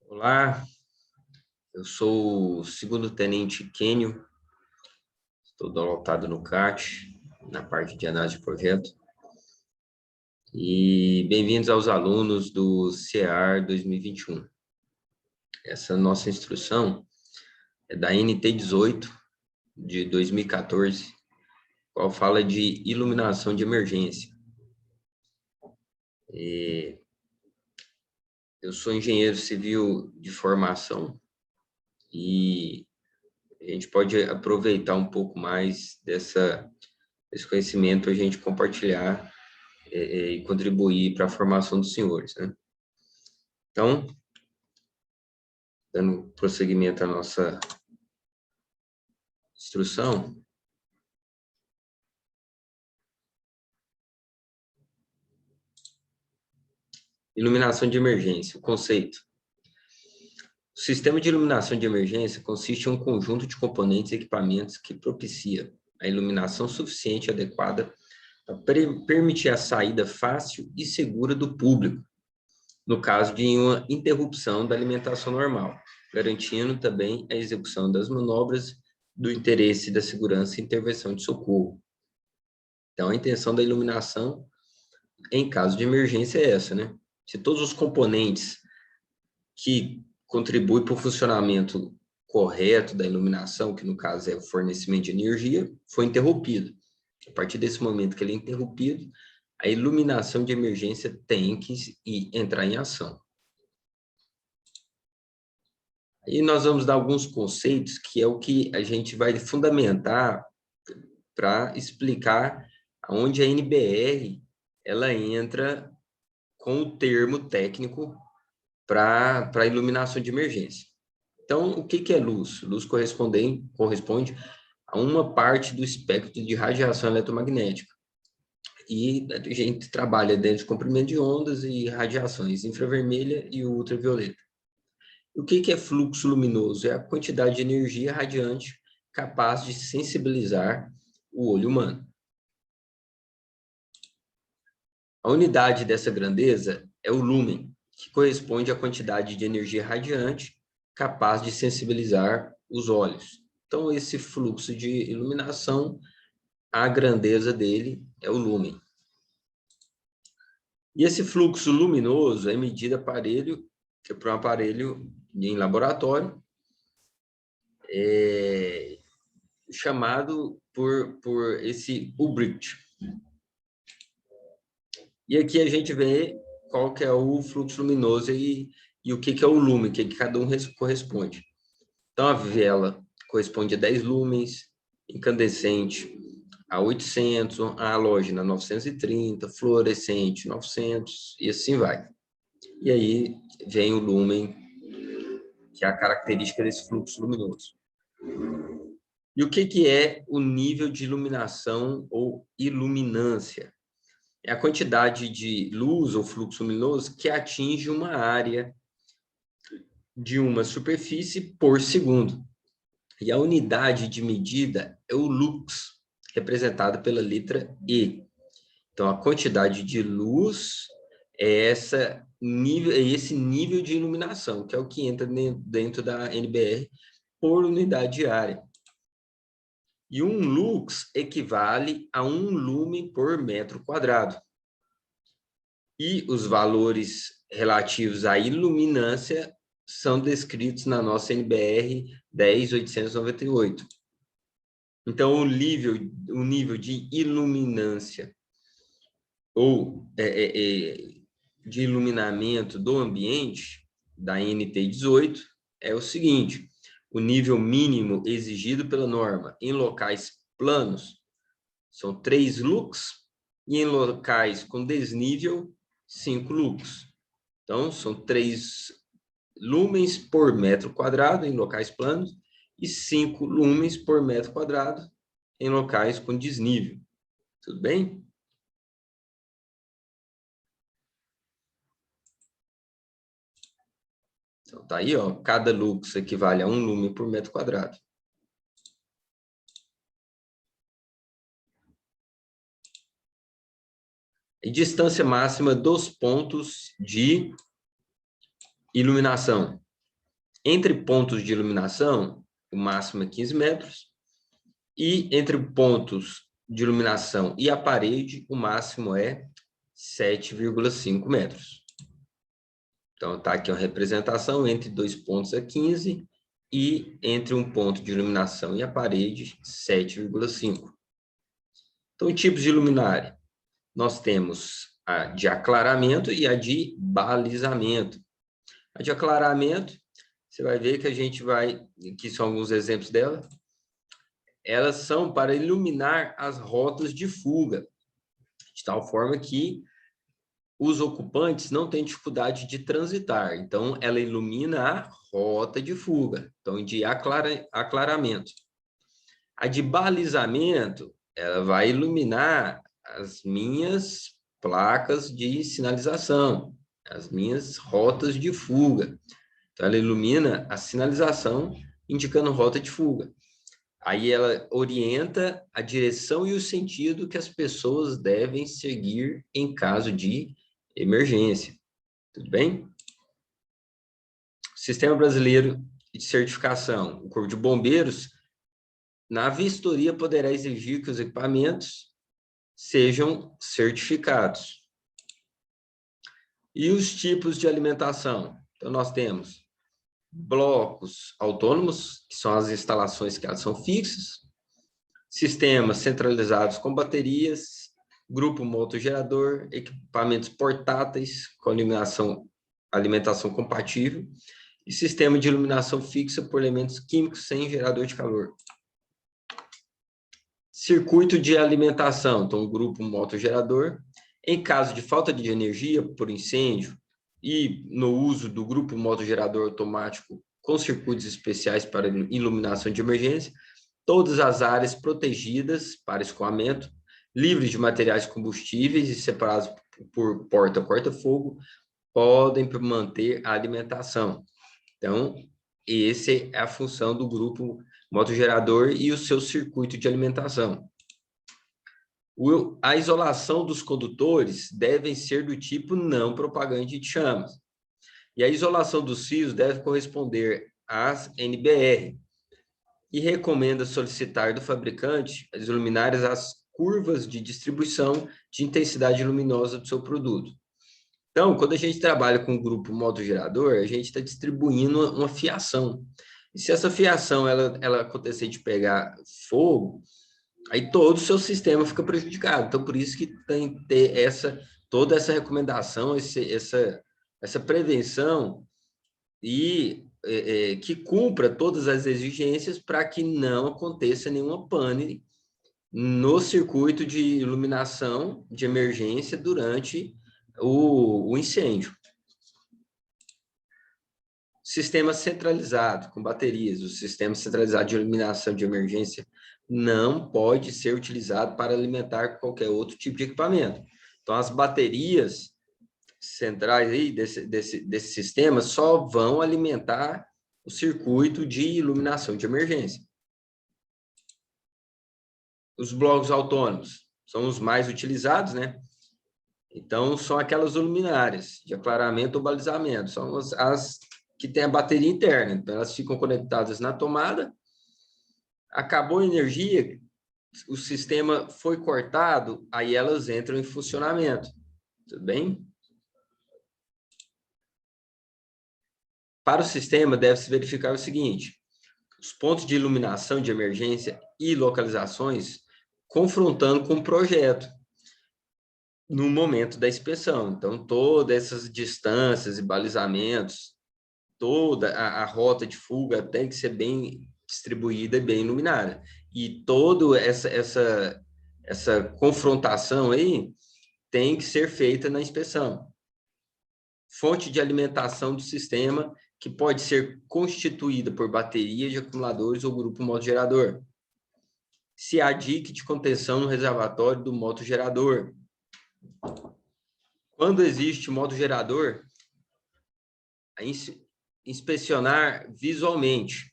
Olá, eu sou o segundo tenente Quênio, estou lotado no CAT, na parte de análise de projeto. E bem-vindos aos alunos do CEAR 2021. Essa nossa instrução é da NT 18, de 2014, qual fala de iluminação de emergência. Eu sou engenheiro civil de formação e a gente pode aproveitar um pouco mais desse conhecimento, a gente compartilhar e contribuir para a formação dos senhores, né? Então, dando prosseguimento à nossa instrução, iluminação de emergência, o conceito. O sistema de iluminação de emergência consiste em um conjunto de componentes e equipamentos que propicia a iluminação suficiente e adequada para permitir a saída fácil e segura do público, no caso de uma interrupção da alimentação normal, garantindo também a execução das manobras do interesse da segurança e intervenção de socorro. Então, a intenção da iluminação, em caso de emergência, é essa, né? Se todos os componentes que contribuem para o funcionamento correto da iluminação, que no caso é o fornecimento de energia, foi interrompido. A partir desse momento que ele é interrompido, a iluminação de emergência tem que entrar em ação. E nós vamos dar alguns conceitos que é o que a gente vai fundamentar para explicar onde a NBR ela entra com o termo técnico para iluminação de emergência. Então, o que é luz? Luz corresponde a uma parte do espectro de radiação eletromagnética. E a gente trabalha dentro de comprimento de ondas e radiações infravermelha e ultravioleta. O que é fluxo luminoso? É a quantidade de energia radiante capaz de sensibilizar o olho humano. A unidade dessa grandeza é o lúmen, que corresponde à quantidade de energia radiante capaz de sensibilizar os olhos. Então, esse fluxo de iluminação, a grandeza dele é o lúmen. E esse fluxo luminoso é medido por um aparelho em laboratório, chamado por esse Ulbricht. E aqui a gente vê qual que é o fluxo luminoso e o que é o lumen, o que cada um corresponde. Então, a vela corresponde a 10 lumens, incandescente a 800, a halógena a 930, fluorescente 900, e assim vai. E aí vem o lumen, que é a característica desse fluxo luminoso. E o que é o nível de iluminação ou iluminância? É a quantidade de luz ou fluxo luminoso que atinge uma área de uma superfície por segundo. E a unidade de medida é o lux, representada pela letra E. Então, a quantidade de luz é esse nível de iluminação, que é o que entra dentro da NBR por unidade de área. E um lux equivale a 1 lumen por metro quadrado. E os valores relativos à iluminância são descritos na nossa NBR 10.898. Então, o nível de iluminância ou de iluminamento do ambiente da NT 18 é o seguinte: o nível mínimo exigido pela norma em locais planos são 3 lux e em locais com desnível 5 lux. Então, são 3 lumens por metro quadrado em locais planos e 5 lumens por metro quadrado em locais com desnível. Tudo bem? Então, tá aí, ó, cada lux equivale a 1 lumen por metro quadrado. E distância máxima dos pontos de iluminação. Entre pontos de iluminação, o máximo é 15 metros, e entre pontos de iluminação e a parede, o máximo é 7,5 metros. Então, está aqui uma representação entre dois pontos é 15 e entre um ponto de iluminação e a parede, 7,5. Então, tipos de luminária. Nós temos a de aclaramento e a de balizamento. A de aclaramento, você vai ver que a gente vai, aqui são alguns exemplos dela, elas são para iluminar as rotas de fuga, de tal forma que os ocupantes não têm dificuldade de transitar. Então, ela ilumina a rota de fuga, então, de aclaramento. A de balizamento, ela vai iluminar as minhas placas de sinalização, as minhas rotas de fuga. Então, ela ilumina a sinalização, indicando rota de fuga. Aí ela orienta a direção e o sentido que as pessoas devem seguir em caso de emergência. Tudo bem? Sistema Brasileiro de Certificação. O Corpo de Bombeiros, na vistoria, poderá exigir que os equipamentos sejam certificados. E os tipos de alimentação? Então, nós temos blocos autônomos, que são as instalações que elas são fixas, sistemas centralizados com baterias, grupo motogerador, equipamentos portáteis com alimentação compatível e sistema de iluminação fixa por elementos químicos sem gerador de calor. Circuito de alimentação, então grupo motogerador. Em caso de falta de energia por incêndio e no uso do grupo motogerador automático com circuitos especiais para iluminação de emergência, todas as áreas protegidas para escoamento, livres de materiais combustíveis e separados por porta corta-fogo, podem manter a alimentação. Então, essa é a função do grupo motogerador e o seu circuito de alimentação. A isolação dos condutores deve ser do tipo não propagante de chamas. E a isolação dos fios deve corresponder às NBR, e recomenda solicitar do fabricante as luminárias as curvas de distribuição de intensidade luminosa do seu produto. Então, quando a gente trabalha com o grupo motogerador, a gente está distribuindo uma fiação. E se essa fiação ela acontecer de pegar fogo, aí todo o seu sistema fica prejudicado. Então, por isso que tem que ter toda essa recomendação, essa prevenção e que cumpra todas as exigências para que não aconteça nenhuma pane no circuito de iluminação de emergência durante o incêndio. Sistema centralizado com baterias. O sistema centralizado de iluminação de emergência não pode ser utilizado para alimentar qualquer outro tipo de equipamento. Então, as baterias centrais aí desse sistema só vão alimentar o circuito de iluminação de emergência. Os blocos autônomos são os mais utilizados, né? Então, são aquelas luminárias de aclaramento ou balizamento, são as que têm a bateria interna. Então, elas ficam conectadas na tomada, acabou a energia, o sistema foi cortado, aí elas entram em funcionamento. Tudo bem? Para o sistema, deve-se verificar o seguinte: os pontos de iluminação de emergência e localizações confrontando com o projeto no momento da inspeção. Então, todas essas distâncias e balizamentos, toda a rota de fuga tem que ser bem distribuída e bem iluminada. E toda essa confrontação aí tem que ser feita na inspeção. Fonte de alimentação do sistema, que pode ser constituída por bateria de acumuladores ou grupo motogerador. Se há dique de contenção no reservatório do motogerador. Quando existe motogerador, inspecionar visualmente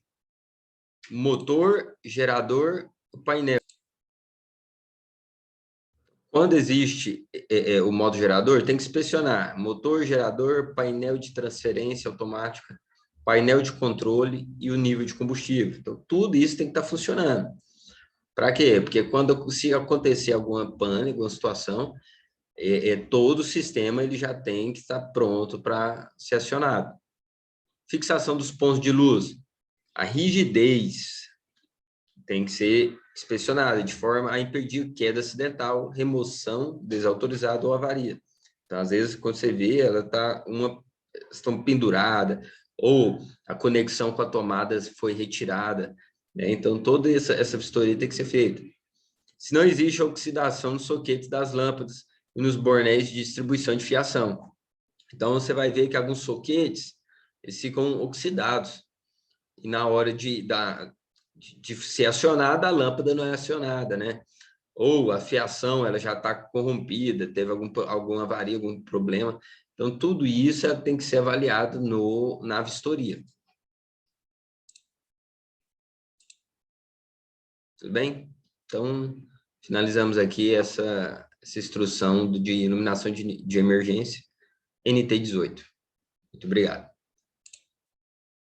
motor, gerador, painel. Quando existe o modo gerador, tem que inspecionar motor, gerador, painel de transferência automática painel de controle e o nível de combustível. Então, tudo isso tem que estar funcionando. Para quê? Porque se acontecer alguma pane, alguma situação, todo o sistema ele já tem que estar pronto para ser acionado. Fixação dos pontos de luz. A rigidez tem que ser inspecionada de forma a impedir queda acidental, remoção desautorizada ou avaria. Então, às vezes, quando você vê, ela está estão pendurada, ou a conexão com a tomada foi retirada, né? Então, toda essa vistoria tem que ser feita. Se não existe oxidação nos soquetes das lâmpadas e nos bornéis de distribuição de fiação. Então, você vai ver que alguns soquetes, eles ficam oxidados. E na hora de ser acionada, a lâmpada não é acionada, né? Ou a fiação ela já está corrompida, teve alguma avaria, algum problema. Então, tudo isso tem que ser avaliado na vistoria. Tudo bem? Então, finalizamos aqui essa instrução de iluminação de emergência NT18. Muito obrigado.